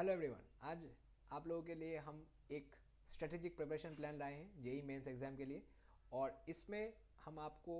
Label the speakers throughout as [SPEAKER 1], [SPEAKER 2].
[SPEAKER 1] Hello everyone. आज आप लोगों के लिए हम एक स्ट्रेटेजिक प्रिपरेशन प्लान लाए हैं जेई मेंस एग्ज़ाम के लिए। और इसमें हम आपको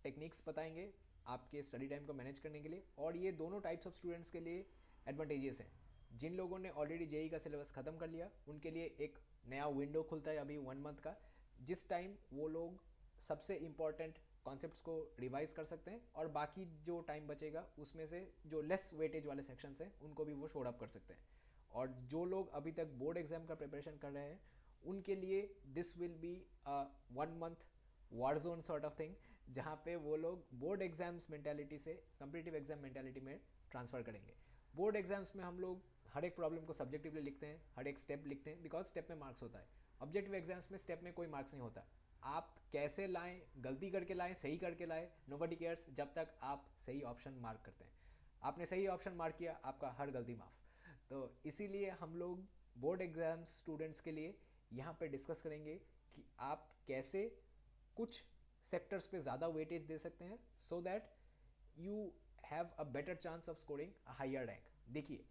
[SPEAKER 1] टेक्निक्स बताएंगे आपके स्टडी टाइम को मैनेज करने के लिए। और ये दोनों टाइप्स ऑफ स्टूडेंट्स के लिए एडवांटेजेस हैं। जिन लोगों ने ऑलरेडी जेई का सिलेबस ख़त्म कर लिया उनके लिए एक नया विंडो खुलता है अभी 1 मंथ का, जिस टाइम वो लोग सबसे इम्पॉर्टेंट कॉन्सेप्ट्स को रिवाइज कर सकते हैं और बाकी जो टाइम बचेगा उसमें से जो लेस वेटेज वाले सेक्शंस हैं उनको भी वो शोड अप कर सकते हैं। और जो लोग अभी तक बोर्ड एग्जाम का प्रिपरेशन कर रहे हैं उनके लिए this will be a 1 month war zone sort of thing, जहाँ पे वो लोग बोर्ड एग्जाम्स मेंटालिटी से कम्पिटिटिव एग्जाम मेंटालिटी में ट्रांसफ़र करेंगे। बोर्ड एग्जाम्स में हम लोग हर एक प्रॉब्लम को सब्जेक्टिवली लिखते हैं, हर एक स्टेप लिखते हैं, बिकॉज स्टेप में मार्क्स होता है। ऑब्जेक्टिव एग्जाम्स में स्टेप में कोई मार्क्स नहीं होता। आप कैसे लाएं, गलती करके लाएं, सही करके लाएं, नोबडी केयर्स जब तक आप सही ऑप्शन मार्क करते हैं। आपने सही ऑप्शन मार्क किया, आपका हर गलती माफ़। तो इसीलिए हम लोग बोर्ड एग्जाम स्टूडेंट्स के लिए यहाँ पे डिस्कस करेंगे कि आप कैसे कुछ सेक्टर्स पे ज़्यादा वेटेज दे सकते हैं so that you have a better chance of scoring a higher rank. देखिए,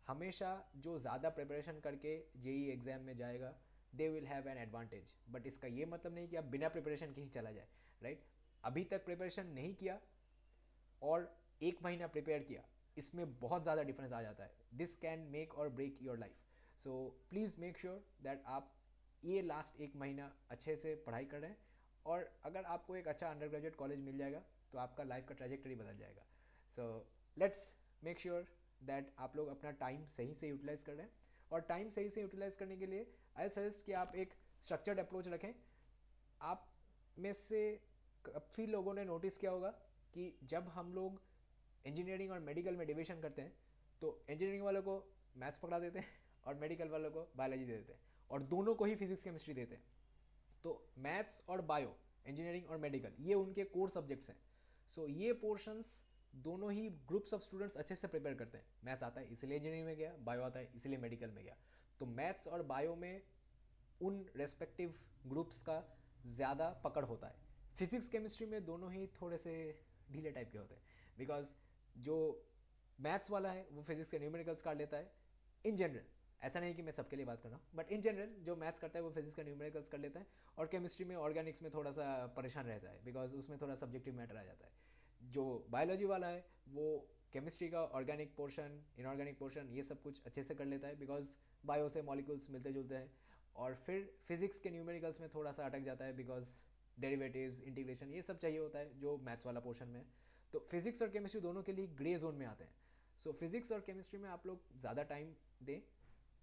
[SPEAKER 1] हमेशा जो ज़्यादा प्रिपरेशन करके जेई एग्ज़ाम में जाएगा they will have an advantage, but इसका ये मतलब नहीं कि आप बिना प्रिपरेशन के ही चला जाए, राइट। अभी तक प्रिपरेशन नहीं किया और 1 महीना प्रिपेयर किया, इसमें बहुत ज़्यादा डिफरेंस आ जाता है। दिस कैन मेक और break your life. So please make sure that आप ये लास्ट 1 महीना अच्छे से पढ़ाई कर रहे हैं। और अगर आपको एक अच्छा अंडर ग्रेजुएट कॉलेज मिल जाएगा तो आपका लाइफ का ट्रैजेक्टरी बदल जाएगा। So let's make sure that आप लोग अपना टाइम सही से यूटिलाइज़ कर रहे हैं। और टाइम सही से यूटिलाइज़ करने के लिए आई सजेस्ट कि आप एक स्ट्रक्चर्ड अप्रोच रखें। आप में से काफ़ी लोगों ने नोटिस किया होगा कि जब हम लोग इंजीनियरिंग और मेडिकल में डिवीजन करते हैं तो इंजीनियरिंग वालों को मैथ्स पकड़ा देते हैं और मेडिकल वालों को बायोलॉजी दे देते हैं, और दोनों को ही फिजिक्स केमिस्ट्री देते हैं। तो मैथ्स और बायो, इंजीनियरिंग और मेडिकल, ये उनके कोर सब्जेक्ट्स हैं। सो ये पोर्शंस दोनों ही ग्रुप्स ऑफ स्टूडेंट्स अच्छे से प्रिपेयर करते हैं। मैथ्स आता है इसलिए इंजीनियरिंग में गया, बायो आता है इसलिए मेडिकल में गया। तो मैथ्स और बायो में उन रेस्पेक्टिव ग्रुप्स का ज़्यादा पकड़ होता है। फिजिक्स केमिस्ट्री में दोनों ही थोड़े से ढीले टाइप के होते हैं, बिकॉज जो मैथ्स वाला है वो फिजिक्स के न्यूमेरिकल्स काट लेता है इन जनरल। ऐसा नहीं कि मैं सबके लिए बात कर रहा हूँ, बट इन जनरल जो मैथ्स करता है वो फिजिक्स का न्यूमेरिकल्स कर लेता है। और केमिस्ट्री में ऑर्गेनिक्स में थोड़ा सा परेशान रहता है, बिकॉज उसमें थोड़ा सब्जेक्टिव मैटर आ जाता है। जो बायोलॉजी वाला है वो केमिस्ट्री का ऑर्गेनिक पोर्शन, इनऑर्गेनिक पोर्शन, ये सब कुछ अच्छे से कर लेता है, बिकॉज बायो से मॉलिक्यूल्स मिलते जुलते हैं। और फिर फिजिक्स के न्यूमेरिकल्स में थोड़ा सा अटक जाता है, बिकॉज डेरिवेटिव्स, इंटीग्रेशन, ये सब चाहिए होता है जो मैथ्स वाला पोर्शन में है। तो फिजिक्स और केमिस्ट्री दोनों के लिए ग्रे जोन में आते हैं। सो फिजिक्स और केमिस्ट्री में आप लोग ज़्यादा टाइम दें।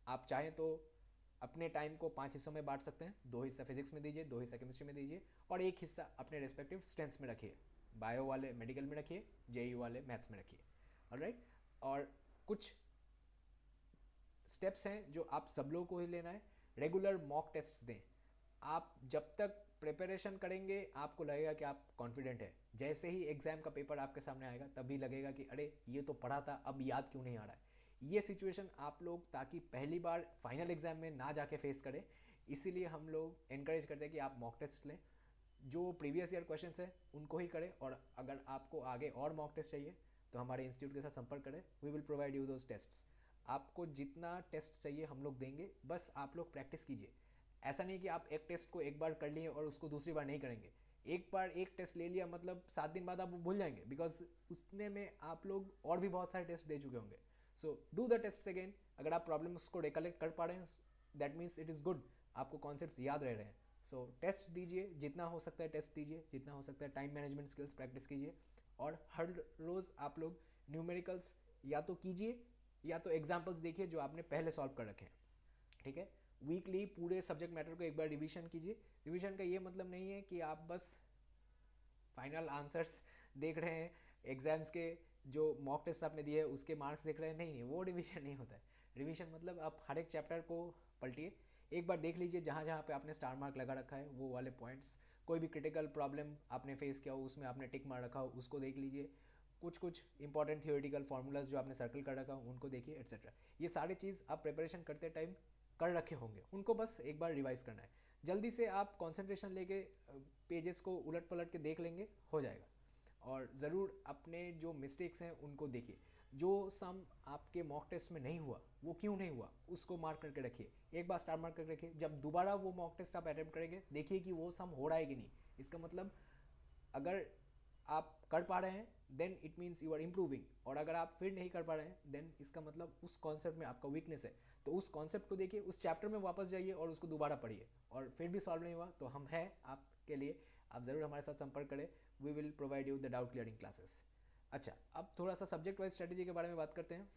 [SPEAKER 1] आप चाहें तो अपने टाइम को 5 हिस्सों में बांट सकते हैं। 2 हिस्सा फिजिक्स में दीजिए, 2 हिस्सा केमिस्ट्री में दीजिए, और एक हिस्सा अपने रेस्पेक्टिव स्ट्रेंथ्स में रखिए। बायो वाले मेडिकल में रखिए, जेयू वाले मैथ्स में रखिए। ऑलराइट। और कुछ स्टेप्स हैं जो आप सब लोगों को ही लेना है। रेगुलर मॉक टेस्ट्स दें। आप जब तक प्रिपरेशन करेंगे आपको लगेगा कि आप कॉन्फिडेंट है, जैसे ही एग्जाम का पेपर आपके सामने आएगा तभी लगेगा कि अरे ये तो पढ़ा था, अब याद क्यों नहीं आ रहा है। ये सिचुएशन आप लोग ताकि पहली बार फाइनल एग्जाम में ना जाके फेस करें, इसीलिए हम लोग इनकरेज करते हैं कि आप मॉक टेस्ट लें। जो प्रीवियस ईयर क्वेश्चंस हैं उनको ही करें, और अगर आपको आगे और मॉक टेस्ट चाहिए तो हमारे इंस्टीट्यूट के साथ संपर्क करें। We will provide you those tests. आपको जितना टेस्ट चाहिए हम लोग देंगे, बस आप लोग प्रैक्टिस कीजिए। ऐसा नहीं कि आप एक टेस्ट को एक बार कर लिए और उसको दूसरी बार नहीं करेंगे। एक बार एक टेस्ट ले लिया मतलब 7 दिन बाद आप वो भूल जाएंगे, बिकॉज उसने में आप लोग और भी बहुत सारे टेस्ट दे चुके होंगे। So do the test again. अगर आप प्रॉब्लम्स को रिकलेक्ट कर पा रहे हैं that means it is good, आपको कॉन्सेप्ट्स याद रह रहे हैं। सो टेस्ट दीजिए, जितना हो सकता है टेस्ट दीजिए, जितना हो सकता है टाइम मैनेजमेंट स्किल्स प्रैक्टिस कीजिए। और हर रोज़ आप लोग न्यूमेरिकल्स या तो कीजिए या तो एग्जाम्पल्स देखिए जो आपने पहले सॉल्व कर रखे हैं। ठीक है। वीकली पूरे सब्जेक्ट मैटर को एक बार रिवीजन कीजिए। रिवीजन का ये मतलब नहीं है कि आप बस फाइनल आंसर्स देख रहे हैं, एग्जाम्स के जो मॉक टेस्ट आपने दिए उसके मार्क्स देख रहे हैं, नहीं नहीं, वो रिवीजन नहीं होता है। रिवीजन मतलब आप हर एक चैप्टर को पलटिए, एक बार देख लीजिए जहाँ जहाँ पे आपने स्टार मार्क लगा रखा है वो वाले पॉइंट्स। कोई भी क्रिटिकल प्रॉब्लम आपने फेस किया हो उसमें आपने टिक मार रखा हो उसको देख लीजिए। कुछ कुछ इंपॉर्टेंट थियोरेटिकल फार्मूलाज जो आपने सर्कल कर रखा हो उनको देखिए, एट्सेट्रा। ये सारी चीज़ आप प्रिपरेशन करते टाइम कर रखे होंगे, उनको बस एक बार रिवाइज करना है। जल्दी से आप कंसंट्रेशन लेके पेजेस को उलट पलट के देख लेंगे, हो जाएगा। और ज़रूर अपने जो मिस्टेक्स हैं उनको देखिए। जो सम आपके मॉक टेस्ट में नहीं हुआ वो क्यों नहीं हुआ उसको मार्क करके रखिए, एक बार स्टार मार्क करके रखिए। जब दोबारा वो मॉक टेस्ट आप अटेम्प्ट करेंगे देखिए कि वो सम हो रहा है कि नहीं। इसका मतलब अगर आप कर पा रहे हैं then it means you are improving, और अगर आप फिर नहीं कर पा रहे हैं देन इसका मतलब उस कॉन्सेप्ट में आपका वीकनेस है। तो उस कॉन्सेप्ट को देखिए, उस चैप्टर में वापस जाइए और उसको दोबारा पढ़िए, और फिर भी सॉल्व नहीं हुआ तो हम हैं आपके लिए, आप ज़रूर हमारे साथ संपर्क करें। We will provide you the doubt clearing classes. अच्छा, अब थोड़ा सा सब्जेक्ट वाइज स्ट्रेटेजी के बारे में बात करते हैं।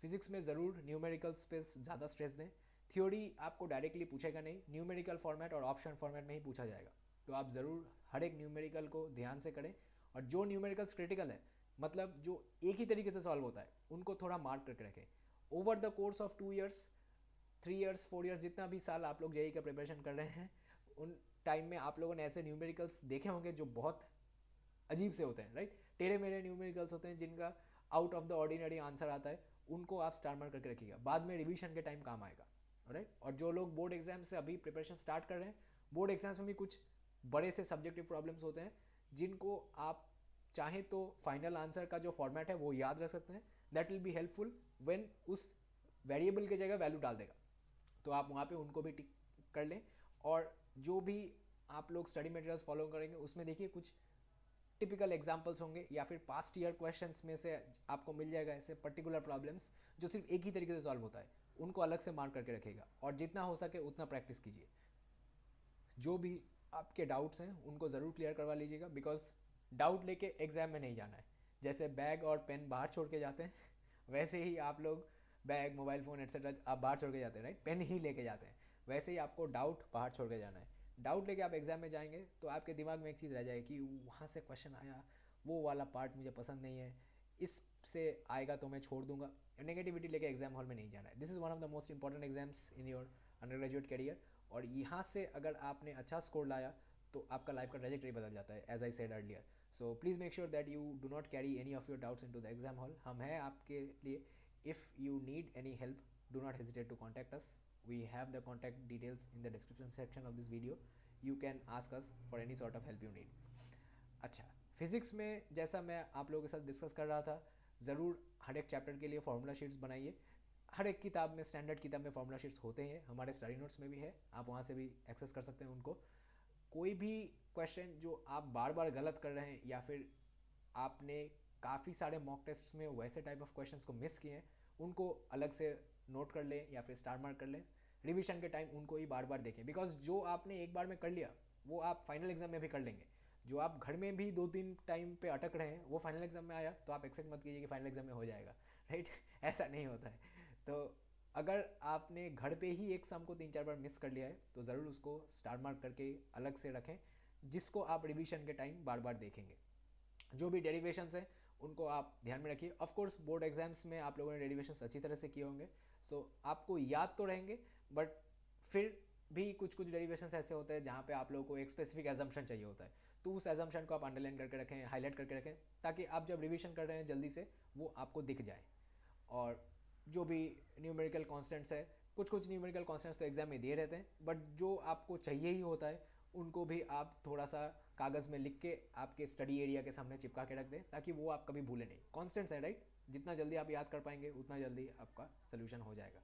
[SPEAKER 1] फिजिक्स में ज़रूर न्यूमेरिकल्स पे ज़्यादा स्ट्रेस दें। थ्योरी आपको डायरेक्टली पूछेगा नहीं, न्यूमेरिकल फॉर्मेट और ऑप्शन फॉर्मेट में ही पूछा जाएगा। तो आप ज़रूर हर एक न्यूमेरिकल को ध्यान से करें, और जो न्यूमेरिकल्स क्रिटिकल है, मतलब जो एक ही तरीके से सॉल्व होता है, उनको थोड़ा मार्क करके रखें। Over the course of 2 years, 3 years, 4 years, जितना भी साल आप लोग जेई का प्रिपरेशन कर रहे हैं, उन टाइम में आप लोगों ने ऐसे न्यूमेरिकल्स देखे होंगे जो बहुत अजीब से होते हैं, राइट। टेढ़े मेढ़े न्यूमेरिकल्स होते हैं जिनका out of the ordinary answer आता है, उनको आप स्टार मार्क करके रखिएगा, बाद में रिवीजन के टाइम काम आएगा, राइट। और जो लोग बोर्ड एग्जाम से अभी प्रिपरेशन स्टार्ट कर रहे हैं, बोर्ड एग्जाम्स में भी कुछ बड़े से सब्जेक्टिव प्रॉब्लम्स होते हैं जिनको आप चाहें तो फाइनल आंसर का जो फॉर्मेट है वो याद रख सकते हैं। That will be helpful when उस वेरिएबल की जगह वैल्यू डाल देगा, तो आप वहाँ पे उनको भी टिक कर लें। और जो भी आप लोग स्टडी मटेरियल्स फॉलो करेंगे उसमें देखिए कुछ टिपिकल एग्जाम्पल्स होंगे या फिर पास्ट ईयर क्वेश्चंस में से आपको मिल जाएगा ऐसे पर्टिकुलर प्रॉब्लम्स जो सिर्फ एक ही तरीके से सॉल्व होता है, उनको अलग से मार्क करके रखेगा, और जितना हो सके उतना प्रैक्टिस कीजिए। जो भी आपके डाउट्स हैं उनको ज़रूर क्लियर करवा लीजिएगा, बिकॉज डाउट लेके एग्ज़ाम में नहीं जाना है। जैसे बैग और पेन बाहर छोड़ के जाते हैं वैसे ही आप लोग बैग, मोबाइल फ़ोन एट्सेट्रा आप बाहर छोड़ के जाते हैं, राइट, पेन ही लेके जाते हैं। वैसे ही आपको डाउट बाहर छोड़ के जाना है। डाउट लेके आप एग्ज़ाम में जाएंगे तो आपके दिमाग में एक चीज़ रह जाएगी कि वहाँ से क्वेश्चन आया, वो वाला पार्ट मुझे पसंद नहीं है, इससे आएगा तो मैं छोड़ दूंगा। नेगेटिविटी लेके एग्जाम हॉल में नहीं जाना है। This is one of the most important exams in your under graduate career, और यहाँ से अगर आपने अच्छा स्कोर लाया तो आपका लाइफ का ट्रेजेक्टरी बदल जाता है, as I said earlier. So please make sure that you do not carry any of your doubts into the exam hall. हम हैं आपके लिए। If you need any help, do not hesitate to contact us. We have the contact details in the description section of this video. You can ask us for any sort of help you need. अच्छा, physics में जैसा मैं आप लोगों के साथ discuss कर रहा था, ज़रूर हर एक चैप्टर के लिए फार्मूला शीट्स बनाइए। हर एक किताब में, स्टैंडर्ड किताब में फार्मूला शीट्स होते हैं, हमारे स्टडी नोट्स में भी है, आप वहाँ से भी एक्सेस कर सकते हैं उनको। कोई भी क्वेश्चन जो आप बार बार गलत कर रहे हैं, या फिर आपने काफ़ी सारे मॉक टेस्ट्स में वैसे टाइप ऑफ क्वेश्चंस को मिस किए हैं, उनको अलग से नोट कर लें या फिर स्टार मार्क कर लें। रिवीजन के टाइम उनको ही बार बार देखें, बिकॉज जो आपने एक बार में कर लिया वो आप फाइनल एग्जाम में भी कर लेंगे। जो आप घर में भी 2-3 टाइम पे अटक रहे हैं, वो फाइनल एग्जाम में आया तो आप एक्सपेक्ट मत कीजिए कि फाइनल एग्जाम में हो जाएगा, राइट। ऐसा नहीं होता है। तो अगर आपने घर पे ही एक सम को 3-4 बार मिस कर लिया है तो ज़रूर उसको स्टार मार्क करके अलग से रखें, जिसको आप रिवीजन के टाइम बार बार देखेंगे। जो भी डेरिवेशंस हैं उनको आप ध्यान में रखिए। ऑफ कोर्स बोर्ड एग्जाम्स में आप लोगों ने डेरिवेशंस अच्छी तरह से किए होंगे, सो आपको याद तो रहेंगे, बट फिर भी कुछ कुछ डेरिवेशंस ऐसे होते हैं जहाँ पे आप लोगों को एक स्पेसिफिक एजम्पशन चाहिए होता है, तो उस एजम्पशन को आप अंडरलाइन करके रखें, हाईलाइट करके रखें, ताकि आप जब रिवीजन कर रहे हैं जल्दी से वो आपको दिख जाए। और जो भी न्यूमेरिकल कॉन्स्टेंट्स है, कुछ कुछ न्यूमेरिकल कॉन्स्टेंट्स तो एग्जाम में दिए रहते हैं, बट जो आपको चाहिए ही होता है उनको भी आप थोड़ा सा कागज़ में लिख के आपके स्टडी एरिया के सामने चिपका के रख दें, ताकि वो आप कभी भूलें नहीं। कॉन्स्टेंट्स है, राइट, जितना जल्दी आप याद कर पाएंगे उतना जल्दी आपका सोल्यूशन हो जाएगा।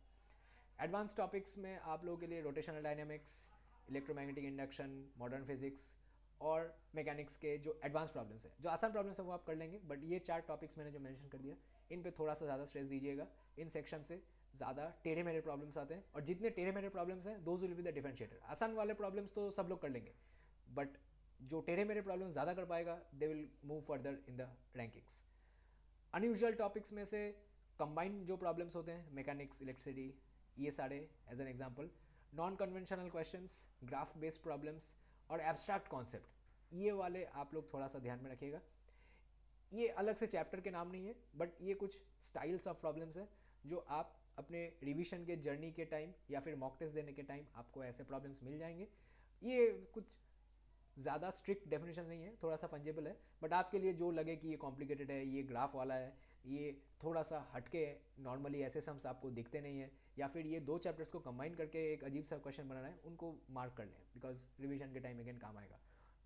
[SPEAKER 1] एडवांस टॉपिक्स में आप लोगों के लिए rotational dynamics, electromagnetic induction, modern physics और मैकेनिक्स के जो एडवांस प्रॉब्लम्स है, जो आसान प्रॉब्लम्स है वो आप कर लेंगे, बट ये 4 टॉपिक्स मैंने जो मेंशन कर दिया इन पे थोड़ा सा ज़्यादा स्ट्रेस दीजिएगा। इन सेक्शन से ज़्यादा टेढ़े मेढ़े प्रॉब्लम्स आते हैं, और जितने टेढ़े मेढ़े प्रॉब्लम्स हैं those will be the differentiator. आसान वाले प्रॉब्लम्स तो सब लोग कर लेंगे, बट जो टेढ़े मेढ़े प्रॉब्लम्स ज़्यादा कर पाएगा they will move further in the rankings. Unusual topics में से कंबाइंड जो प्रॉब्लम्स होते हैं, मैकेनिक्स, इलेक्ट्रिसिटी, ये सारे as an example, non conventional questions, graph based problems और एब्स्ट्रैक्ट कॉन्सेप्ट, ये वाले आप लोग थोड़ा सा ध्यान में रखिएगा। ये अलग से चैप्टर के नाम नहीं है, बट ये कुछ स्टाइल्स ऑफ प्रॉब्लम्स है जो आप अपने रिवीजन के जर्नी के टाइम या फिर मॉक टेस्ट देने के टाइम आपको ऐसे प्रॉब्लम्स मिल जाएंगे। ये कुछ ज़्यादा स्ट्रिक्ट डेफिनेशन नहीं है, थोड़ा सा फंजेबल है, बट आपके लिए जो लगे कि ये कॉम्प्लिकेटेड है, ये ग्राफ वाला है, ये थोड़ा सा हटके है, नॉर्मली ऐसे सम्स आपको दिखते नहीं है, या फिर ये 2 चैप्टर्स को कंबाइन करके एक अजीब सा क्वेश्चन बनाना है, उनको मार्क कर लें, बिकॉज रिवीजन के टाइम अगेन काम आएगा।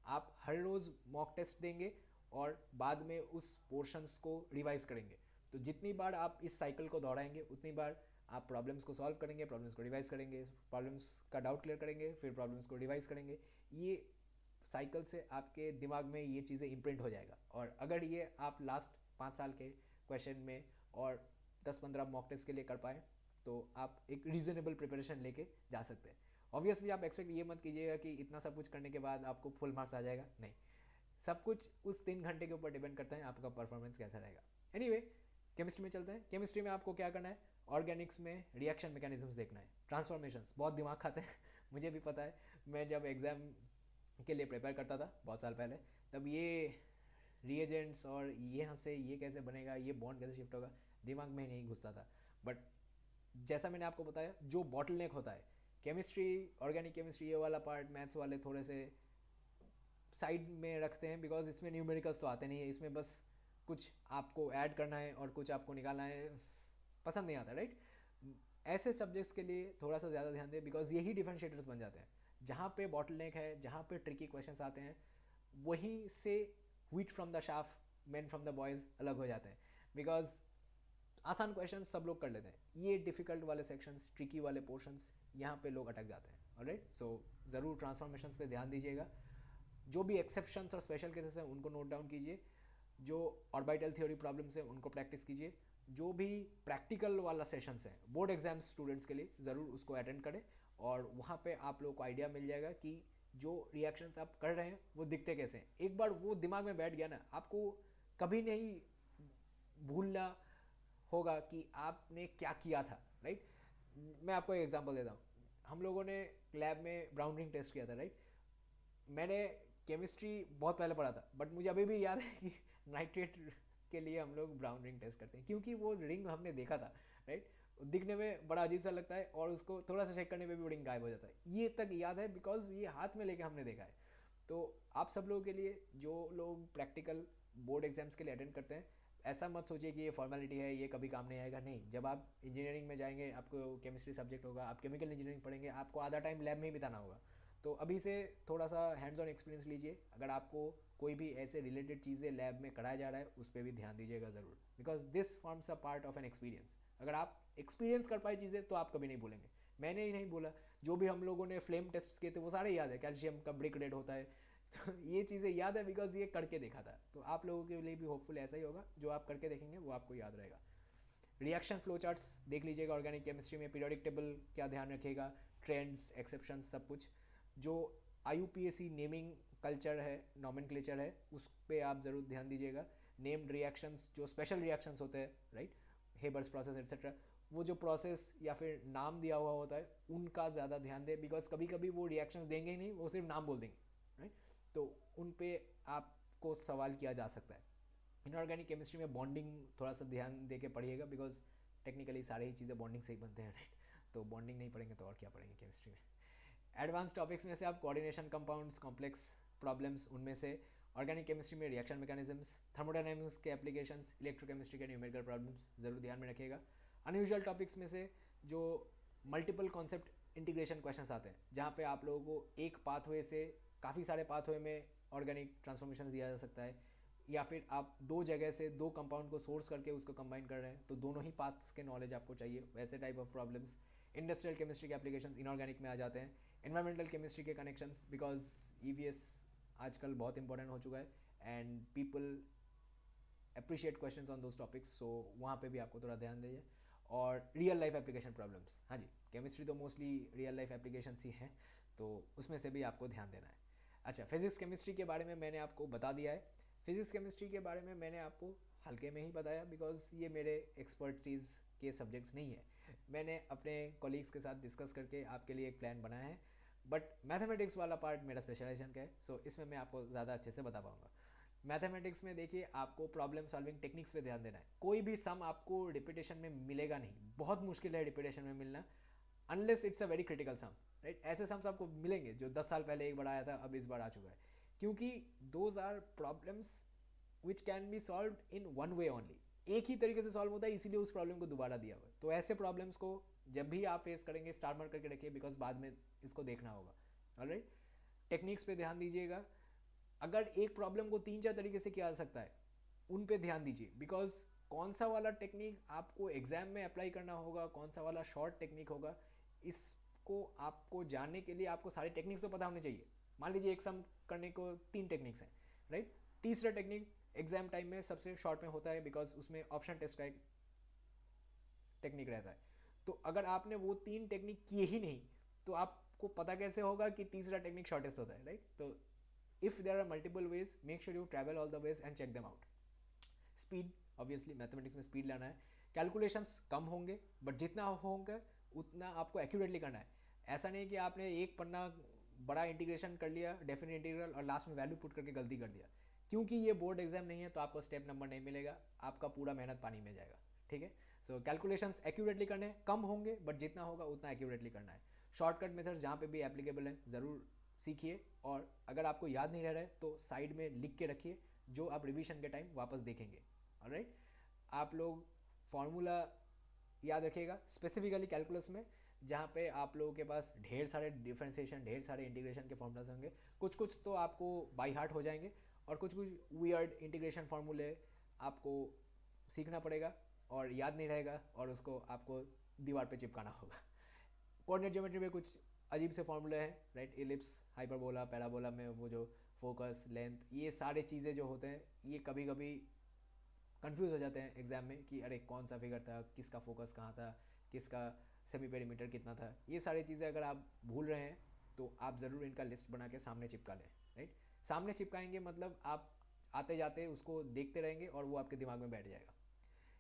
[SPEAKER 1] आप हर रोज़ मॉक टेस्ट देंगे और बाद में उस पोर्शंस को रिवाइज करेंगे, तो जितनी बार आप इस साइकिल को दोहराएंगे उतनी बार आप प्रॉब्लम्स को सॉल्व करेंगे, प्रॉब्लम्स को रिवाइज करेंगे, प्रॉब्लम्स का डाउट क्लियर करेंगे, फिर प्रॉब्लम्स को रिवाइज करेंगे। ये साइकिल से आपके दिमाग में ये चीज़ें इम्प्रिंट हो जाएगा। और अगर ये आप लास्ट 5 साल के क्वेश्चन में और 10-15 मॉक टेस्ट के लिए कर पाए तो आप एक रीजनेबल प्रिपरेशन लेके जा सकते हैं। ऑब्वियसली आप एक्सपेक्ट ये मत कीजिएगा कि इतना सब कुछ करने के बाद आपको फुल मार्क्स आ जाएगा, नहीं। सब कुछ उस 3 घंटे के ऊपर डिपेंड करता है आपका परफॉर्मेंस कैसा रहेगा। एनीवे, केमिस्ट्री में चलते हैं। केमिस्ट्री में आपको क्या करना है, ऑर्गेनिक्स में रिएक्शन मैकेनिज्म्स देखना है, ट्रांसफॉर्मेशंस बहुत दिमाग खाते हैं मुझे भी पता है। मैं जब एग्ज़ाम के लिए प्रिपेयर करता था बहुत साल पहले, तब ये रिएजेंट्स और यहाँ से ये कैसे बनेगा, ये बॉन्ड कैसे शिफ्ट होगा, दिमाग में नहीं घुसता था। बट जैसा मैंने आपको बताया, जो बॉटलनेक होता है केमिस्ट्री, ऑर्गेनिक केमिस्ट्री, ये वाला पार्ट मैथ्स वाले थोड़े से साइड में रखते हैं, बिकॉज इसमें न्यूमेरिकल्स तो आते नहीं है, इसमें बस कुछ आपको ऐड करना है और कुछ आपको निकालना है, पसंद नहीं आता, राइट। ऐसे सब्जेक्ट्स के लिए थोड़ा सा ज़्यादा ध्यान दें, बिकॉज यही डिफरेंशिएटर्स बन जाते हैं। जहाँ पे बॉटलनेक है, जहाँ पे ट्रिकी क्वेश्चंस आते हैं, वहीं से wheat from the shaft, man from the boys अलग हो जाते हैं। बिकॉज आसान क्वेश्चन सब लोग कर लेते हैं, ये डिफिकल्ट वाले सेक्शंस, ट्रिकी वाले पोर्शंस, यहाँ पे लोग अटक जाते हैं। ऑलराइट, सो ज़रूर ट्रांसफॉर्मेशंस पे ध्यान दीजिएगा। जो भी एक्सेप्शंस और स्पेशल केसेस हैं उनको नोट डाउन कीजिए। जो ऑर्बिटल थ्योरी प्रॉब्लम्स हैं उनको प्रैक्टिस कीजिए। जो भी प्रैक्टिकल वाला सेशंस हैं बोर्ड एग्जाम स्टूडेंट्स के लिए, ज़रूर उसको अटेंड करें। और वहाँ पे आप लोगों को आइडिया मिल जाएगा कि जो रिएक्शंस आप कर रहे हैं वो दिखते कैसे हैं। एक बार वो दिमाग में बैठ गया ना, आपको कभी नहीं भूलना होगा कि आपने क्या किया था, राइट। मैं आपको एक एग्जांपल देता हूँ। हम लोगों ने लैब में ब्राउन रिंग टेस्ट किया था, राइट। मैंने केमिस्ट्री बहुत पहले पढ़ा था, बट मुझे अभी भी याद है कि नाइट्रेट के लिए हम लोग ब्राउन रिंग टेस्ट करते हैं, क्योंकि वो रिंग हमने देखा था, राइट। दिखने में बड़ा अजीब सा लगता है और उसको थोड़ा सा चेक करने पे भी वो रिंग गायब हो जाता है। ये तक याद है बिकॉज ये हाथ में लेके हमने देखा है। तो आप सब लोगों के लिए, जो लोग प्रैक्टिकल बोर्ड एग्जाम्स के लिए अटेंड करते हैं, ऐसा मत सोचिए कि ये फॉर्मेलिटी है, ये कभी काम नहीं आएगा। नहीं, जब आप इंजीनियरिंग में जाएंगे, आपको केमिस्ट्री सब्जेक्ट होगा, आप केमिकल इंजीनियरिंग पढ़ेंगे, आपको आधा टाइम लैब में ही बिताना होगा। तो अभी से थोड़ा सा हैंड्स ऑन एक्सपीरियंस लीजिए। अगर आपको कोई भी ऐसे रिलेटेड चीज़ें लैब में कराया जा रहा है, उस पर भी ध्यान दीजिएगा ज़रूर, because this forms a part of an experience. अगर आप एक्सपीरियंस कर पाए चीज़ें तो आप कभी नहीं भूलेंगे। मैंने ही नहीं बोला, जो भी हम लोगों ने फ्लेम टेस्ट किए थे वो सारे याद है, कैल्शियम का ब्रिक रेड होता है तो ये चीज़ें याद है बिकॉज ये करके देखा था। तो आप लोगों के लिए भी होपफुल ऐसा ही होगा, जो आप करके देखेंगे वो आपको याद रहेगा। रिएक्शन फ्लो चार्ट्स देख लीजिएगा ऑर्गेनिक केमिस्ट्री में, पीरियोडिक टेबल क्या ध्यान रखिएगा, ट्रेंड्स, एक्सेप्शंस, सब कुछ। जो IUPAC नेमिंग कल्चर है, नॉमेनक्लेचर है, उस पर आप ज़रूर ध्यान दीजिएगा। नेम्ड रिएक्शंस, जो स्पेशल रिएक्शंस होते हैं, राइट, हेबर्स प्रोसेस एट्सेट्रा, वो जो प्रोसेस या फिर नाम दिया हुआ होता है उनका ज़्यादा ध्यान दें, बिकॉज कभी कभी वो रिएक्शंस देंगे ही नहीं, वो सिर्फ नाम बोल देंगे, राइट। तो उन पे आपको सवाल किया जा सकता है। इनऑर्गेनिक केमिस्ट्री में बॉन्डिंग थोड़ा सा ध्यान दे के पढ़िएगा, बिकॉज टेक्निकली सारे ही चीज़ें बॉन्डिंग से ही बनते हैं, राइट। तो बॉन्डिंग नहीं पढ़ेंगे तो और क्या पढ़ेंगे केमिस्ट्री में। एडवांस टॉपिक्स में से आप कोऑर्डिनेशन, कंपाउंड्स, कॉम्प्लेक्स प्रॉब्लम्स, उनमें से ऑर्गेनिक केमिस्ट्री में रिएक्शन मैकेनिज्म्स, थर्मोडायनामिक्स के एप्लीकेशंस, इलेक्ट्रोकेमिस्ट्री के न्यूमेरिकल प्रॉब्लम्स ज़रूर ध्यान में रखिएगा। अनयूजुअल टॉपिक्स में से जो मल्टीपल कॉन्सेप्ट इंटीग्रेशन क्वेश्चंस आते हैं, जहाँ पे आप लोगों को एक पाथवे से काफ़ी सारे पाथवे में ऑर्गेनिक ट्रांसफॉर्मेशन दिया जा सकता है, या फिर आप दो जगह से दो कंपाउंड को सोर्स करके उसको कंबाइन कर रहे हैं, तो दोनों ही पाथ्स के नॉलेज आपको चाहिए, वैसे type of problems. Industrial chemistry के एप्लीकेशंस इनऑर्गेनिक में आ जाते हैं। एनवायरमेंटल केमिस्ट्री के कनेक्शंस, बिकॉज EVS आजकल बहुत इंपॉर्टेंट हो चुका है and people appreciate questions on those topics, so वहाँ पे भी आपको थोड़ा ध्यान दीजिए। और रियल लाइफ एप्लीकेशन प्रॉब्लम्स, हाँ जी, केमिस्ट्री तो मोस्टली रियल लाइफ एप्लीकेशंस ही हैं, तो उसमें से भी आपको ध्यान देना है। अच्छा, फिजिक्स केमिस्ट्री के बारे में मैंने आपको बता दिया है। फिजिक्स केमिस्ट्री के बारे में मैंने आपको हल्के में ही बताया, बिकॉज ये मेरे एक्सपर्टीज़ के सब्जेक्ट्स नहीं है। मैंने अपने कॉलीग्स के साथ डिस्कस करके आपके लिए एक प्लान बनाया है, बट मैथमेटिक्स वाला पार्ट मेरा स्पेशलाइजेशन का है, सो इसमें मैं आपको ज़्यादा अच्छे से बता पाऊँगा। मैथमेटिक्स में देखिए, आपको प्रॉब्लम सॉल्विंग टेक्निक्स पे ध्यान देना है। कोई भी सम आपको रिपीटेशन में मिलेगा नहीं, बहुत मुश्किल है रिपीटेशन में मिलना, unless it's a very critical sum, right. ऐसे सम्स आपको मिलेंगे जो 10 साल पहले एक बार आया था, अब इस बार आ चुका है, क्योंकि those are problems which can be solve in one way only. एक ही तरीके से सॉल्व होता है, इसीलिए उस प्रॉब्लम को दोबारा दिया हुआ है। तो ऐसे प्रॉब्लम्स को जब भी आप फेस करेंगे, स्टार मार्क करके रखिए, बिकॉज बाद में इसको देखना होगा। ऑलराइट, टेक्निक्स पे ध्यान दीजिएगा। अगर एक प्रॉब्लम को 3-4 तरीके से किया जा सकता है, उन पे ध्यान दीजिए, बिकॉज कौन सा वाला टेक्निक आपको एग्ज़ाम में अप्लाई करना होगा, कौन सा वाला शॉर्ट टेक्निक होगा, इसको आपको जानने के लिए आपको सारी टेक्निक्स तो पता होनी चाहिए। मान लीजिए एक सम करने को 3 टेक्निक्स हैं, राइट। तीसरा टेक्निक एग्जाम टाइम में सबसे शॉर्ट में होता है, बिकॉज उसमें ऑप्शन टेस्ट का एक टेक्निक रहता है। तो अगर आपने वो 3 टेक्निक किए ही नहीं तो आपको पता कैसे होगा कि तीसरा टेक्निक शॉर्टेस्ट होता है, राइट। तो if there are multiple ways, make sure you travel all the ways and check them out. Speed, obviously mathematics में स्पीड लाना है। कैलकुलेशंस कम होंगे, बट जितना होंगे उतना आपको एक्यूरेटली करना है। ऐसा नहीं कि आपने एक पन्ना बड़ा इंटीग्रेशन कर लिया, डेफिनेट इंटीग्रल, और लास्ट में वैल्यू पुट करके गलती कर दिया। क्योंकि ये बोर्ड एग्जाम नहीं है तो आपको स्टेप नंबर नहीं मिलेगा, आपका पूरा मेहनत पानी में जाएगा, ठीक है। सो कैलकुलेशंस एक्यूरेटली करने हैं, कम होंगे बट जितना होगा उतना एक्यूरेटली करना है। शॉर्टकट मेथड्स जहाँ पे भी एप्लीकेबल है ज़रूर सीखिए, और अगर आपको याद नहीं रह रहा है तो साइड में लिख के रखिए, जो आप रिवीजन के टाइम वापस देखेंगे। ऑलराइट, आप लोग फार्मूला याद रखिएगा, स्पेसिफिकली कैलकुलस में, जहाँ पे आप लोगों के पास ढेर सारे डिफरेंशिएशन, ढेर सारे इंटीग्रेशन के फॉर्मूलाज होंगे। कुछ कुछ तो आपको बाई हार्ट हो जाएंगे, और कुछ कुछ वियर्ड इंटीग्रेशन फार्मूले आपको सीखना पड़ेगा और याद नहीं रहेगा, और उसको आपको दीवार पे चिपकाना होगा। कोऑर्डिनेट ज्योमेट्री में कुछ अजीब से फॉर्मूले हैं, राइट। इलिप्स, हाइपरबोला, पैराबोला में वो जो फोकस, लेंथ, ये सारे चीज़ें जो होते हैं, ये कभी कभी कंफ्यूज हो जाते हैं एग्जाम में कि अरे कौन सा फिगर था, किसका फोकस कहाँ था, किसका सेमी पेरीमीटर कितना था। ये सारी चीज़ें अगर आप भूल रहे हैं तो आप ज़रूर इनका लिस्ट बना के सामने चिपका लें, राइट। सामने चिपकाएंगे मतलब आप आते जाते उसको देखते रहेंगे और वो आपके दिमाग में बैठ जाएगा।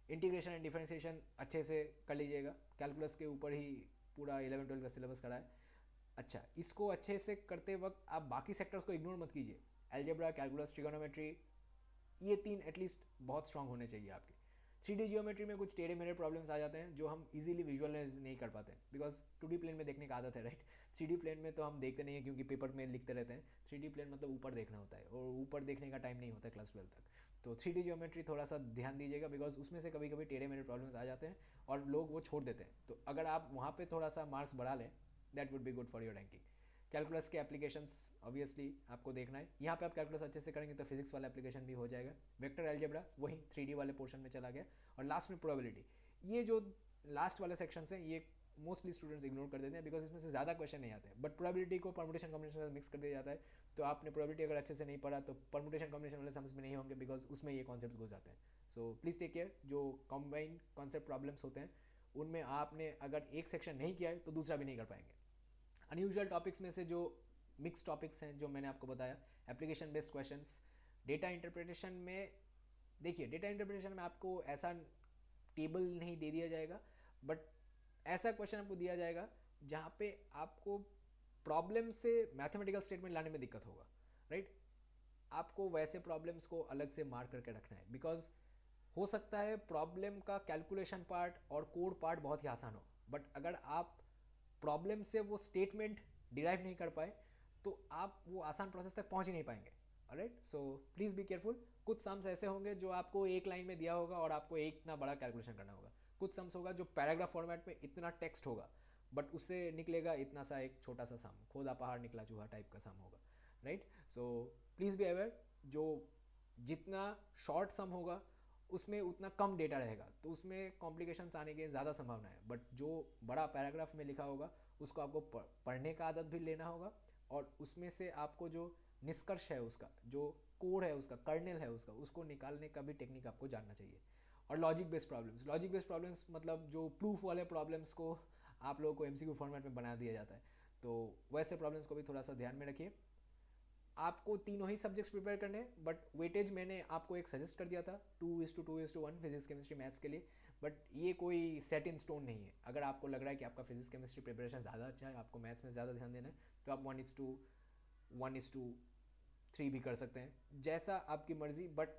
[SPEAKER 1] इंटीग्रेशन एंड डिफरेंशिएशन अच्छे से कर लीजिएगा, कैलकुलस के ऊपर ही पूरा 11-12 का सिलेबस करा है। अच्छा, इसको अच्छे से करते वक्त आप बाकी सेक्टर्स को इग्नोर मत कीजिए। अलजेब्रा, कैलकुलस, ट्रिगोनोमेट्री, ये 3 एटलीस्ट बहुत स्ट्रांग होने चाहिए आपके। 3D जियोमेट्री में कुछ टेढ़े मेढ़े प्रॉब्लम्स आ जाते हैं जो हम इजीली विजुअलाइज नहीं कर पाते, बिकॉज 2D प्लेन में देखने का आदत है, राइट। 3D प्लेन में तो हम देखते नहीं है क्योंकि पेपर में लिखते रहते हैं। 3D प्लेन मतलब ऊपर देखना होता है, और ऊपर देखने का टाइम नहीं होता है क्लास 12 तक। तो 3D जियोमेट्री थोड़ा सा ध्यान दीजिएगा, बिकॉज उसमें से कभी कभी टेढ़े मेढ़े प्रॉब्लम्स आ जाते हैं और लोग वो छोड़ देते हैं। तो अगर आप वहाँ पर थोड़ा सा मार्क्स बढ़ा लें, that would be good for your ranking. Calculus के एप्लीकेशंस ऑब्वियसली आपको देखना है, यहाँ पे आप कैलकुलस अच्छे से करेंगे तो फिजिक्स वाला एप्लीकेशन भी हो जाएगा। वेक्टर अलजेब्रा वही 3D वाले पोर्शन में चला गया, और लास्ट में प्रोबेबिलिटी। ये जो लास्ट वाले सेक्शंस हैं ये मोस्टली स्टूडेंट्स इग्नोर कर देते हैं, बिकॉज इसमें से ज़्यादा क्वेश्चन नहीं आते हैं, बट प्रोबेबिलिटी को परमुटेशन कॉम्बिनेशन से मिक्स कर दिया जाता है। तो आपने प्रोबेबिलिटी अगर अच्छे से नहीं पढ़ा तो परमुटेशन कॉम्बिनेशन वाले समझ में नहीं होंगे, बिकॉज उसमें ये कॉन्सेप्ट घुस जाते हैं। सो प्लीज़ टेक केयर, जो कॉम्बाइंड कॉन्सेप्ट प्रॉब्लम्स होते हैं उनमें आपने अगर एक सेक्शन नहीं किया है तो दूसरा भी नहीं कर पाएंगे। अनयूजुअल टॉपिक्स में से जो मिक्स टॉपिक्स हैं जो मैंने आपको बताया, application based questions, data interpretation में, देखिए डेटा इंटरप्रिटेशन में आपको ऐसा टेबल नहीं दे दिया जाएगा, बट ऐसा क्वेश्चन आपको दिया जाएगा जहाँ पे आपको प्रॉब्लम से मैथमेटिकल स्टेटमेंट लाने में दिक्कत होगा, राइट। आपको वैसे प्रॉब्लम्स को अलग से मार्क करके रखना है, बिकॉज हो सकता है प्रॉब्लम का कैलकुलेशन पार्ट और कोड पार्ट बहुत ही आसान हो, बट अगर आप प्रॉब्लम से वो स्टेटमेंट डिराइव नहीं कर पाए तो आप वो आसान प्रोसेस तक पहुंच ही नहीं पाएंगे। Alright, so please be careful. कुछ सम्स ऐसे होंगे जो आपको एक लाइन में दिया होगा और आपको एक इतना बड़ा कैलकुलेशन करना होगा। कुछ सम्स होगा जो पैराग्राफ फॉर्मेट में इतना टेक्स्ट होगा, बट उससे निकलेगा इतना सा एक छोटा सा सम, खोदा पहाड़ निकला चूहा टाइप का सम होगा, right. So please be aware, जो जितना शॉर्ट सम होगा उसमें उतना कम डेटा रहेगा, तो उसमें कॉम्प्लिकेशंस आने की ज़्यादा संभावना है। बट जो बड़ा पैराग्राफ में लिखा होगा उसको आपको पढ़ने का आदत भी लेना होगा, और उसमें से आपको जो निष्कर्ष है उसका, जो कोड है उसका, कर्नेल है उसका, उसको निकालने का भी टेक्निक आपको जानना चाहिए। और logic based problems, logic based problems मतलब जो प्रूफ वाले प्रॉब्लम्स को आप लोगों को MCQ फॉर्मेट में बना दिया जाता है, तो वैसे प्रॉब्लम्स को भी थोड़ा सा ध्यान में रखिए। आपको तीनों ही सब्जेक्ट्स प्रिपेयर करने हैं, बट वेटेज मैंने आपको एक सजेस्ट कर दिया था 2:2:1 फिजिक्स केमिस्ट्री मैथ्स के लिए, बट ये कोई सेट इन स्टोन नहीं है। अगर आपको लग रहा है कि आपका फिजिक्स केमिस्ट्री प्रिपरेशन ज़्यादा अच्छा है, आपको मैथ्स में ज़्यादा ध्यान देना है, तो आप 1:1:3 भी कर सकते हैं, जैसा आपकी मर्जी। But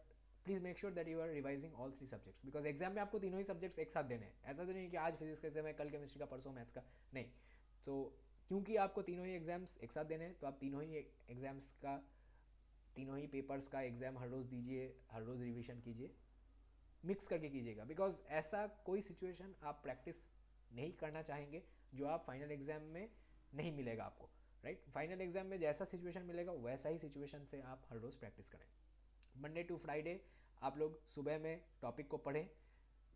[SPEAKER 1] please make sure that you are revising all 3 subjects, because exam में आपको तीनों ही सब्जेक्ट्स एक साथ देने हैं। ऐसा तो नहीं कि आज फिजिक्स का एग्जाम है, कल केमिस्ट्री का, परसों मैथ्स का, नहीं। तो क्योंकि आपको तीनों ही एग्जाम्स एक साथ देने हैं, तो आप तीनों ही एग्जाम्स का, तीनों ही पेपर्स का एग्ज़ाम हर रोज़ दीजिए, हर रोज़ रिवीजन कीजिए, मिक्स करके कीजिएगा, बिकॉज ऐसा कोई सिचुएशन आप प्रैक्टिस नहीं करना चाहेंगे जो आप फाइनल एग्जाम में नहीं मिलेगा आपको, राइट। फाइनल एग्जाम में जैसा सिचुएशन मिलेगा वैसा ही सिचुएशन से आप हर रोज़ प्रैक्टिस करें। मंडे टू फ्राइडे आप लोग सुबह में टॉपिक को पढ़ें।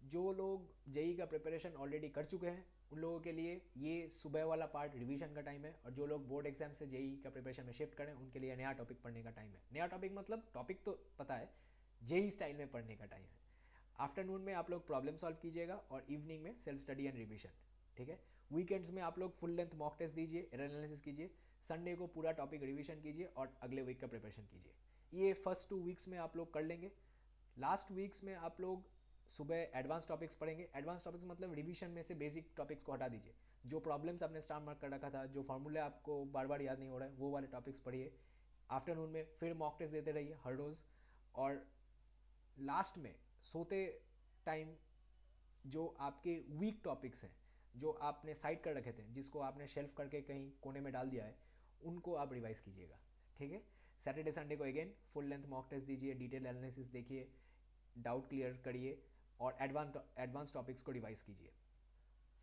[SPEAKER 1] जो लोग जेई का प्रिपरेशन ऑलरेडी कर चुके हैं उन लोगों के लिए ये सुबह वाला पार्ट रिवीजन का टाइम है, और जो लोग बोर्ड एग्जाम से जेई का प्रिपरेशन में शिफ्ट करें उनके लिए नया टॉपिक पढ़ने का टाइम है। नया टॉपिक मतलब टॉपिक तो पता है, जेई स्टाइल में पढ़ने का टाइम है। आफ्टरनून में आप लोग प्रॉब्लम सॉल्व कीजिएगा और इवनिंग में सेल्फ स्टडी एंड रिवीजन, ठीक है। वीकेंड्स में आप लोग फुल लेंथ मॉक टेस्ट दीजिए, एरर एनालिसिस कीजिए, संडे को पूरा टॉपिक रिवीजन कीजिए और अगले वीक का प्रिपरेशन कीजिए। ये फर्स्ट 2 वीक्स में आप लोग कर लेंगे। लास्ट वीक्स में आप लोग सुबह एडवांस टॉपिक्स पढ़ेंगे। एडवांस टॉपिक्स मतलब रिवीजन में से बेसिक टॉपिक्स को हटा दीजिए। जो प्रॉब्लम्स आपने स्टार मार्क कर रखा था, जो फार्मूला आपको बार बार याद नहीं हो रहा है, वो वाले टॉपिक्स पढ़िए। आफ्टरनून में फिर मॉक टेस्ट देते रहिए हर रोज़। और लास्ट में सोते टाइम जो आपके वीक टॉपिक्स हैं, जो आपने साइड कर रखे थे, जिसको आपने शेल्फ करके कहीं कोने में डाल दिया है, उनको आप रिवाइज कीजिएगा, ठीक है। सैटरडे संडे को again full length mock test दीजिए, डिटेल एनालिसिस देखिए, डाउट क्लियर करिए और एडवांस टॉपिक्स को रिवाइज कीजिए।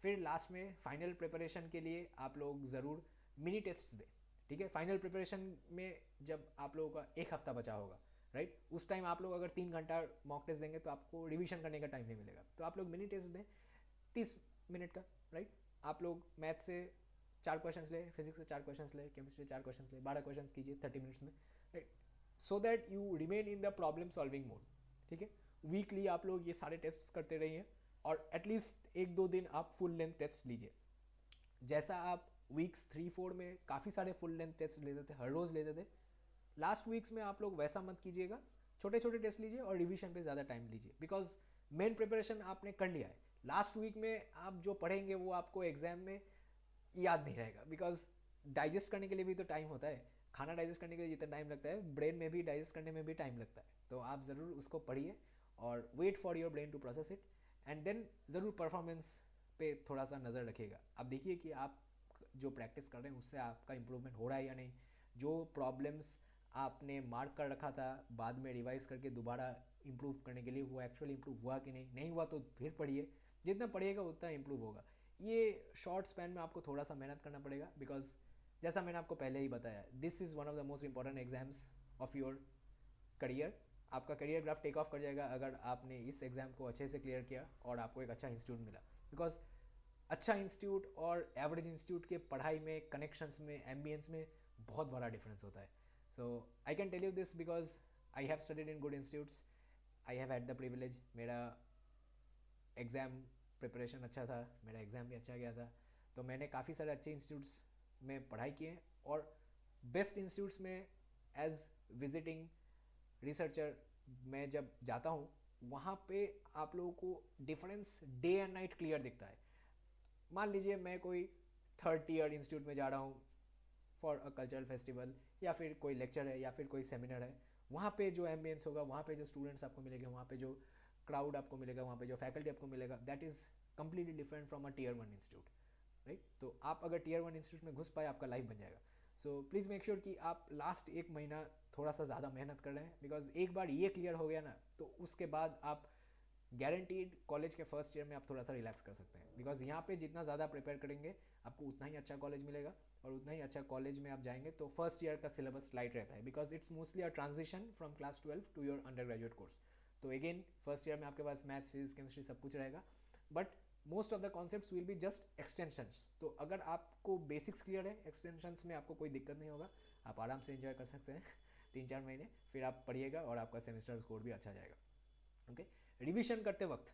[SPEAKER 1] फिर लास्ट में फाइनल प्रिपरेशन के लिए आप लोग ज़रूर मिनी टेस्ट दें, ठीक है। फाइनल प्रिपरेशन में जब आप लोगों का एक हफ्ता बचा होगा, राइट, उस टाइम आप लोग अगर 3 घंटा मॉक टेस्ट देंगे तो आपको रिवीजन करने का टाइम नहीं मिलेगा। तो आप लोग मिनी टेस्ट दें 30 मिनट का, राइट। आप लोग मैथ से 4 क्वेश्चंस ले, फिजिक्स से 4 क्वेश्चंस ले, केमिस्ट्री से 4 क्वेश्चंस ले, 12 क्वेश्चंस कीजिए 30 मिनट्स में, right, so that you remain in the problem solving mode, ठीक है। वीकली आप लोग ये सारे टेस्ट करते रहिए और एटलीस्ट 1-2 दिन आप फुल लेंथ टेस्ट लीजिए। जैसा आप वीक्स 3-4 में काफ़ी सारे फुल लेंथ टेस्ट लेते थे, हर रोज़ लेते थे, लास्ट वीक्स में आप लोग वैसा मत कीजिएगा। छोटे छोटे टेस्ट लीजिए और रिवीजन पे ज़्यादा टाइम लीजिए, बिकॉज मेन प्रिपरेशन आपने कर लिया है। लास्ट वीक में आप जो पढ़ेंगे वो आपको एग्जाम में याद नहीं रहेगा, बिकॉज डाइजेस्ट करने के लिए भी तो टाइम होता है। खाना डाइजेस्ट करने के लिए जितना टाइम लगता है, ब्रेन में भी डाइजेस्ट करने में भी टाइम लगता है। तो आप ज़रूर उसको पढ़िए और wait for your brain to process it, and then ज़रूर परफॉर्मेंस पे थोड़ा सा नज़र रखिएगा। आप देखिए कि आप जो प्रैक्टिस कर रहे हैं उससे आपका इंप्रूवमेंट हो रहा है या नहीं। जो प्रॉब्लम्स आपने मार्क कर रखा था बाद में रिवाइज करके दोबारा इंप्रूव करने के लिए, वो एक्चुअली इंप्रूव हुआ कि नहीं, नहीं हुआ तो फिर पढ़िए। जितना पढ़िएगा उतना इंप्रूव होगा। ये शॉर्ट स्पैन में आपको थोड़ा सा मेहनत करना पड़ेगा, बिकॉज जैसा मैंने आपको पहले ही बताया, this is one of the most important exams of your career. आपका करियर ग्राफ टेक ऑफ कर जाएगा अगर आपने इस एग्ज़ाम को अच्छे से क्लियर किया और आपको एक अच्छा इंस्टीट्यूट मिला। बिकॉज अच्छा इंस्टीट्यूट और एवरेज इंस्टीट्यूट के पढ़ाई में, कनेक्शंस में, एम्बियंस में बहुत बड़ा डिफरेंस होता है। So I can tell you this because I have studied in good institutes. I have had the privilege. मेरा एग्ज़ाम प्रिपरेशन अच्छा था, मेरा एग्ज़ाम भी अच्छा गया था। तो मैंने काफ़ी सारे अच्छे इंस्टीट्यूट्स में पढ़ाई की है, और बेस्ट इंस्टीट्यूट्स में एज विजिटिंग रिसर्चर मैं जब जाता हूँ, वहाँ पे आप लोगों को difference day and night clear दिखता है। मान लीजिए मैं कोई 3rd-tier इंस्टीट्यूट में जा रहा हूँ फॉर अ कल्चरल फेस्टिवल, या फिर कोई लेक्चर है या फिर कोई सेमिनार है, वहाँ पे जो एम्बियंस होगा, वहाँ पे जो स्टूडेंट्स आपको मिलेंगे, वहाँ पे जो क्राउड आपको मिलेगा, वहाँ पे जो फैकल्टी आपको मिलेगा, that is completely different from a Tier 1 institute, right. तो आप अगर Tier 1 इंस्टीट्यूट में घुस पाए, आपका लाइफ बन जाएगा। सो प्लीज़ मेक श्योर कि आप लास्ट 1 महीना थोड़ा सा ज़्यादा मेहनत कर रहे हैं, बिकॉज एक बार ये क्लियर हो गया ना, तो उसके बाद आप गारंटीड कॉलेज के फर्स्ट ईयर में आप थोड़ा सा रिलैक्स कर सकते हैं। बिकॉज यहाँ पे जितना ज़्यादा प्रिपेयर करेंगे आपको उतना ही अच्छा कॉलेज मिलेगा, और उतना ही अच्छा कॉलेज में आप जाएंगे तो फर्स्ट ईयर का सिलेबस लाइट रहता है, because it's mostly a transition from class 12 to your undergraduate course. तो अगेन फर्स्ट ईयर में आपके पास मैथ्स, फिजिक्स, केमिस्ट्री सब कुछ रहेगा, but most of the concepts will be just extensions. तो अगर आपको बेसिक्स क्लियर है, एक्सटेंशंस में आपको कोई दिक्कत नहीं होगा, आप आराम से एंजॉय कर सकते हैं 3-4 महीने। फिर आप पढ़िएगा और आपका सेमेस्टर स्कोर भी अच्छा जाएगा, ओके। रिविजन करते वक्त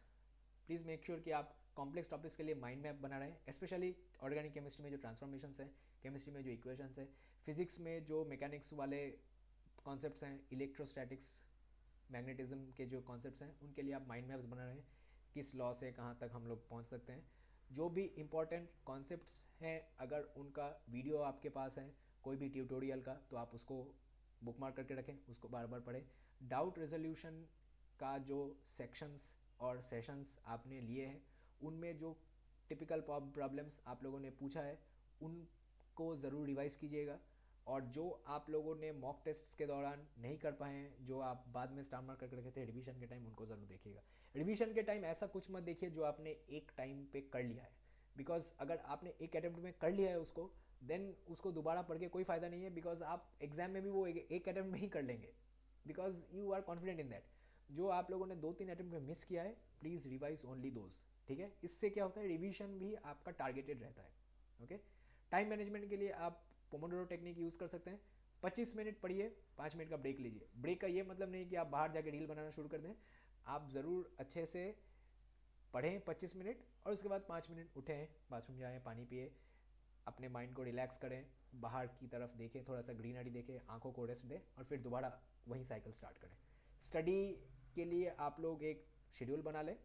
[SPEAKER 1] प्लीज़ मेक श्योर कि आप कॉम्प्लेक्स टॉपिक्स के लिए माइंड मैप बना रहे हैं, स्पेशली ऑर्गेनिक केमिस्ट्री में जो ट्रांसफॉर्मेशंस हैं, केमिस्ट्री में जो इक्वेशंस हैं, फिजिक्स में जो मैकेनिक्स वाले कॉन्सेप्ट्स हैं, इलेक्ट्रोस्टैटिक्स, मैग्नेटिज्म के जो कॉन्सेप्ट्स हैं, उनके लिए आप माइंड मैप्स बना रहे हैं, किस लॉ से कहाँ तक हम लोग पहुँच सकते हैं। जो भी इम्पॉर्टेंट कॉन्सेप्ट्स हैं, अगर उनका वीडियो आपके पास है कोई भी ट्यूटोरियल का, तो आप उसको बुकमार्क करके रखें, उसको बार बार पढ़ें। डाउट रेजोल्यूशन का जो सेक्शंस और सेशंस आपने लिए हैं, उनमें जो टिपिकल प्रॉब्लम्स आप लोगों ने पूछा है उनको ज़रूर रिवाइज़ कीजिएगा, और जो आप लोगों ने मॉक टेस्ट्स के दौरान नहीं कर पाए हैं, जो आप बाद में स्टार मार्क करके रखे थे रिवीजन के टाइम, उनको ज़रूर देखिएगा। रिवीजन के टाइम ऐसा कुछ मत देखिए जो आपने एक टाइम पे कर लिया है, बिकॉज अगर आपने एक अटेम्प्ट में कर लिया है उसको, देन उसको दोबारा पढ़ के कोई फ़ायदा नहीं है, बिकॉज आप एग्जाम में भी वो एक अटेम्प्ट में ही कर लेंगे, because you are confident in that. जो आप लोगों ने 2-3 अटेम्प्ट में मिस किया है, प्लीज़ रिवाइज ओनली दोज, ठीक है। इससे क्या होता है, रिवीजन भी आपका टारगेटेड रहता है। ओके, टाइम मैनेजमेंट के लिए आप पोमोडोरो टेक्निक यूज़ कर सकते हैं। 25 मिनट पढ़िए, 5 मिनट का ब्रेक लीजिए। ब्रेक का ये मतलब नहीं कि आप बाहर जाके रील बनाना शुरू कर दें। आप ज़रूर अच्छे से पढ़ें 25 मिनट, और उसके बाद 5 मिनट उठें, बाथरूम जाएँ, पानी पिए, अपने माइंड को रिलैक्स करें, बाहर की तरफ देखें, थोड़ा सा ग्रीनरी देखें, आंखों को रेस्ट दें, और फिर दोबारा वही साइकिल स्टार्ट करें। स्टडी के लिए आप लोग एक शेड्यूल बना लें।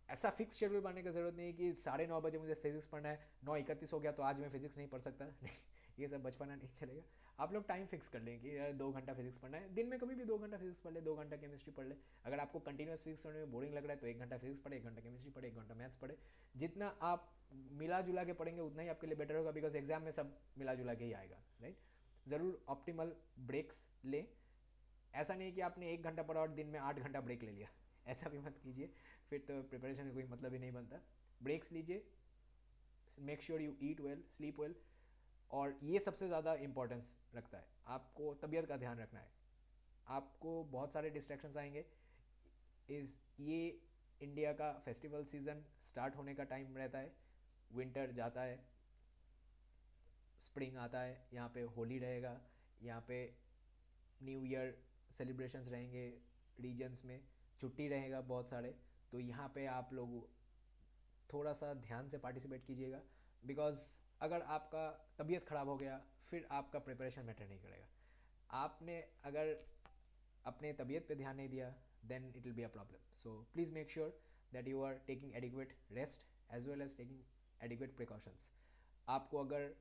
[SPEAKER 1] ऐसा फिक्स शेड्यूल बनाने की ज़रूरत नहीं है कि 9:30 बजे मुझे फिजिक्स पढ़ना है, 9:31 हो गया तो आज मैं फिजिक्स नहीं पढ़ सकता। नहीं, ये सब बचपना नहीं चलेगा। आप लोग टाइम फिक्स कर लें कि यार 2 घंटा फिजिक्स पढ़ना है, दिन में कभी भी 2 घंटा फिजिक्स पढ़ ले, 2 घंटा केमिस्ट्री पढ़ ले। अगर आपको कंटिन्यूस फिजिक्स पढ़ने में बोरिंग लग रहा है तो 1 घंटा फिजिक्स पढ़े, 1 घंटा केमिस्ट्री पढ़े, 1 घंटा मैथ्स पढ़े। जितना आप मिला जुला के पढ़ेंगे उतना ही आपके लिए बेटर होगा, बिकॉज एग्जाम में सब मिला जुला के ही आएगा, राइट। ज़रूर ऑप्टिमल ब्रेक्स लें। ऐसा नहीं कि आपने 1 घंटा पढ़ा और दिन में 8 घंटा ब्रेक ले लिया, ऐसा भी मत कीजिए, फिर तो प्रिपरेशन का कोई मतलब ही नहीं बनता। ब्रेक्स लीजिए, make sure you eat well, sleep well, और ये सबसे ज़्यादा इंपॉर्टेंस रखता है। आपको तबीयत का ध्यान रखना है। आपको बहुत सारे डिस्ट्रैक्शंस आएंगे। ये इंडिया का फेस्टिवल सीज़न स्टार्ट होने का टाइम रहता है, विंटर जाता है, स्प्रिंग आता है, यहाँ पे होली रहेगा, यहाँ पे न्यू ईयर सेलिब्रेशंस रहेंगे, रीजन्स में छुट्टी रहेगा बहुत सारे। तो यहाँ पे आप लोग थोड़ा सा ध्यान से पार्टिसिपेट कीजिएगा, बिकॉज अगर आपका तबीयत ख़राब हो गया फिर आपका प्रिपरेशन मैटर नहीं करेगा। आपने अगर अपने तबीयत पे ध्यान नहीं दिया then it will be a problem. So please make sure that you are taking adequate rest as well as taking adequate precautions. आपको अगर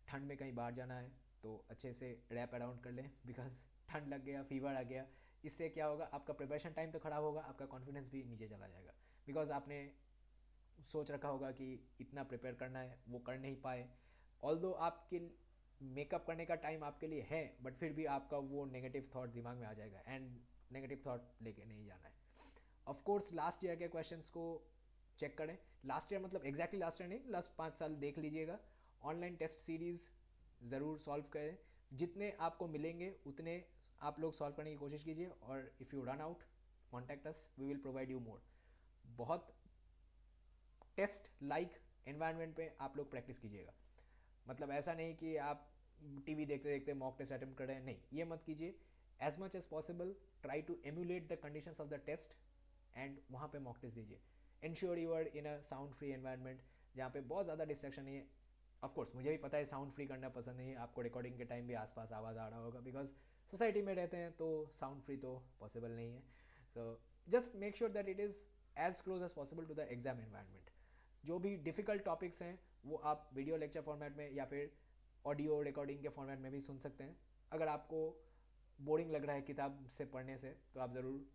[SPEAKER 1] ठंड में कहीं बाहर जाना है तो अच्छे से रैप अराउंड कर लें, बिकॉज ठंड लग गया, फीवर आ गया, इससे क्या होगा, आपका प्रिपरेशन टाइम तो ख़राब होगा, आपका कॉन्फिडेंस भी नीचे चला जाएगा, बिकॉज आपने सोच रखा होगा कि इतना प्रिपेयर करना है, वो कर नहीं पाए। ऑल्दो आपके मेकअप करने का टाइम आपके लिए है, बट फिर भी आपका वो नेगेटिव थॉट दिमाग में आ जाएगा, एंड नेगेटिव थॉट लेके नहीं जाना है। ऑफ कोर्स लास्ट ईयर के क्वेश्चंस को चेक करें। लास्ट ईयर मतलब एग्जैक्टली लास्ट ईयर नहीं, लास्ट 5 साल देख लीजिएगा। ऑनलाइन टेस्ट सीरीज़ ज़रूर सॉल्व करें, जितने आपको मिलेंगे उतने आप लोग सॉल्व करने की कोशिश कीजिए, और if you run out contact us, we will provide you more. बहुत टेस्ट लाइक एनवायरनमेंट पे आप लोग प्रैक्टिस कीजिएगा। मतलब ऐसा नहीं कि आप टीवी देखते देखते मॉक टेस्ट अटेम्प्ट कर रहे हैं, नहीं, ये मत कीजिए। As much as possible try to emulate the conditions of the test, and वहाँ पे मॉक टेस्ट दीजिए। Ensure you are in a sound free environment जहाँ पे बहुत ज़्यादा डिस्ट्रैक्शन नहीं है। ऑफकोर्स मुझे भी पता है साउंड फ्री करना पसंद नहीं है, आपको रिकॉर्डिंग के टाइम भी आसपास आवाज़ आ रहा होगा, बिकॉज सोसाइटी में रहते हैं तो साउंड फ्री तो पॉसिबल नहीं है। So just make sure that it is as close as possible to the exam environment. जो भी डिफ़िकल्ट टॉपिक्स हैं वो आप वीडियो लेक्चर फॉर्मेट में या फिर ऑडियो रिकॉर्डिंग के फॉर्मेट में भी सुन सकते हैं। अगर आपको बोरिंग लग रहा है किताब से पढ़ने से तो आप ज़रूर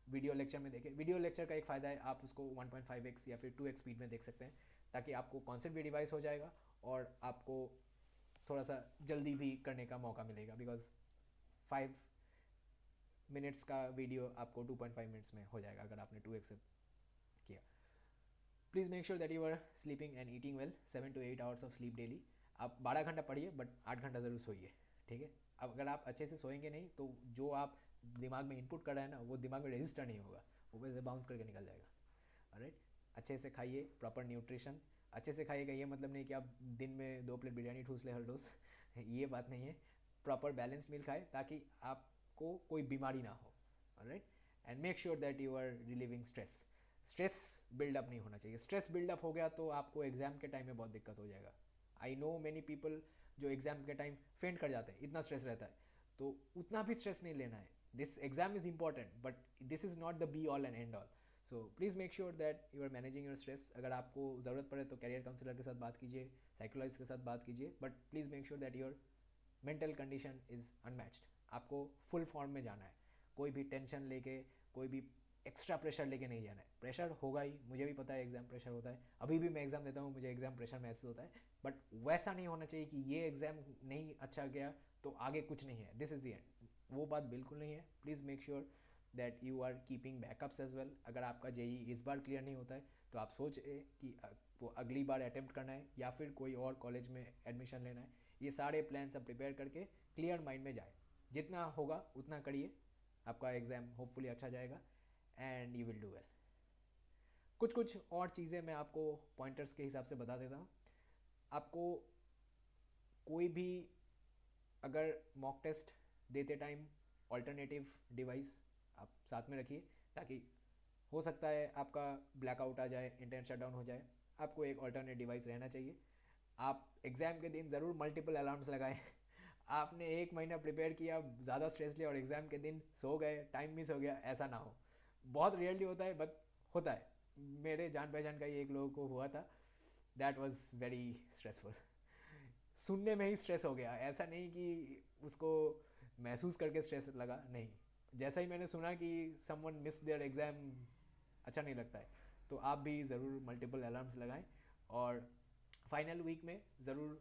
[SPEAKER 1] वीडियो लेक्चर में देखें। वीडियो लेक्चर का एक फ़ायदा है, आप उसको 1.5x या फिर 2x स्पीड में देख सकते हैं, ताकि आपको कॉन्सेप्ट भी रिवाइज हो जाएगा और आपको थोड़ा सा जल्दी भी करने का मौका मिलेगा, बिकॉज 5 मिनट्स का वीडियो आपको 2.5 मिनट्स में हो जाएगा अगर आपने 2x से किया। Please make sure that you are sleeping and eating well, 7 to 8 hours of sleep daily. आप 12 घंटा पढ़िए बट 8 घंटा ज़रूर सोइए, ठीक है। अब अगर आप अच्छे से सोएंगे नहीं तो जो आप दिमाग में इनपुट कर रहे हैं ना वो दिमाग में रजिस्टर नहीं होगा, वो वैसे बाउंस करके निकल जाएगा। ऑलराइट, अच्छे से खाइए, प्रॉपर न्यूट्रिशन। अच्छे से खाइएगा ये मतलब नहीं कि आप दिन में 2 प्लेट बिरयानी ठूस ले हर रोज़ ये बात नहीं है। प्रॉपर बैलेंस मील खाए ताकि आपको कोई बीमारी ना हो। Alright, and make sure that you are relieving stress. Stress buildup नहीं होना चाहिए। स्ट्रेस बिल्डअप हो गया तो आपको एग्जाम के टाइम में बहुत दिक्कत हो जाएगा। आई नो मैनी पीपल जो एग्जाम के टाइम फेंट कर जाते हैं, इतना स्ट्रेस रहता है। तो उतना भी स्ट्रेस नहीं लेना है। This exam is important but this is not the be all end and all. So please make sure that you are managing your stress. अगर आपको ज़रूरत पड़े तो कैरियर काउंसलर के साथ बात कीजिए, साइकोलॉजिस्ट के साथ बात कीजिए, but please make sure that your mental condition is unmatched. आपको फुल फॉर्म में जाना है, कोई भी टेंशन लेके, कोई भी एक्स्ट्रा प्रेशर लेके नहीं जाना है। प्रेशर होगा ही, मुझे भी पता है एग्जाम प्रेशर होता है, अभी भी मैं एग्ज़ाम देता हूँ, मुझे एग्जाम प्रेशर महसूस होता है, बट वैसा नहीं होना चाहिए कि ये एग्ज़ाम नहीं अच्छा गया तो आगे कुछ नहीं है, दिस इज़ द एंड। वो बात बिल्कुल नहीं है। Please make sure that you are keeping backups as well. अगर आपका जेई इस बार क्लियर नहीं होता है तो आप सोचें कि वो अगली बार अटैम्प्ट करना है या फिर कोई और कॉलेज में एडमिशन लेना है। ये सारे प्लान सब प्रिपेयर करके क्लियर माइंड में जाए, जितना होगा उतना करिए, आपका एग्ज़ाम होपफुली अच्छा जाएगा। And you will do well. कुछ कुछ और चीज़ें मैं आपको पॉइंटर्स के हिसाब से बता देता हूँ। आपको कोई भी अगर मॉक टेस्ट देते टाइम ऑल्टरनेटिव डिवाइस आप साथ में रखिए, ताकि हो सकता है आपका ब्लैकआउट आ जाए, इंटरनेट शटडाउन हो जाए, आपको एक ऑल्टरनेट डिवाइस रहना चाहिए। आप एग्ज़ाम के दिन ज़रूर मल्टीपल अलार्म्स लगाएं। आपने एक महीना प्रिपेयर किया, ज़्यादा स्ट्रेस लिया और एग्ज़ाम के दिन सो गए, टाइम मिस हो गया, ऐसा ना हो। बहुत रेयरली होता है बट होता है। मेरे जान पहचान का ही एक लोगों को हुआ था। That was very stressful. सुनने में ही स्ट्रेस हो गया, ऐसा नहीं कि उसको महसूस करके स्ट्रेस लगा, नहीं। जैसा ही मैंने सुना कि समवन मिस देयर एग्ज़ाम, अच्छा नहीं लगता है। तो आप भी ज़रूर मल्टीपल अलार्म्स लगाएं और फाइनल वीक में ज़रूर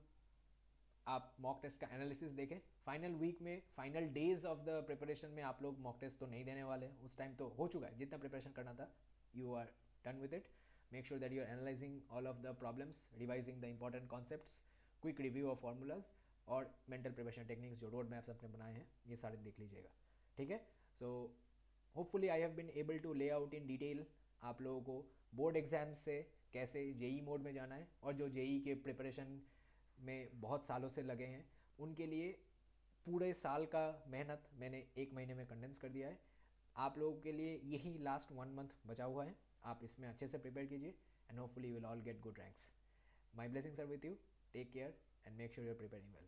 [SPEAKER 1] आप मॉक टेस्ट का एनालिसिस देखें। फाइनल वीक में, final days of the preparation में आप लोग मॉक टेस्ट तो नहीं देने वाले हैं, उस टाइम तो हो चुका है, जितना प्रिपरेशन करना था you are done with it. Make sure that you are analysing all of the problems, revising the important concepts, quick review of formulas और मेंटल प्रिपरेशन टेक्निक्स जो रोड मैप्स अपने बनाए हैं, ये सारे देख लीजिएगा, ठीक है। So hopefully I have been able to lay out in detail आप लोगों को बोर्ड एग्जाम्स से कैसे जेई मोड में जाना है, और जो जेई के प्रिपरेशन में बहुत सालों से लगे हैं उनके लिए पूरे साल का मेहनत मैंने एक महीने में कंडेंस कर दिया है। आप लोगों के लिए यही लास्ट 1 मंथ बचा हुआ है, आप इसमें अच्छे से प्रिपेयर कीजिए and hopefully will all get good ranks. My blessings are with you, take care and make sure you are preparing well.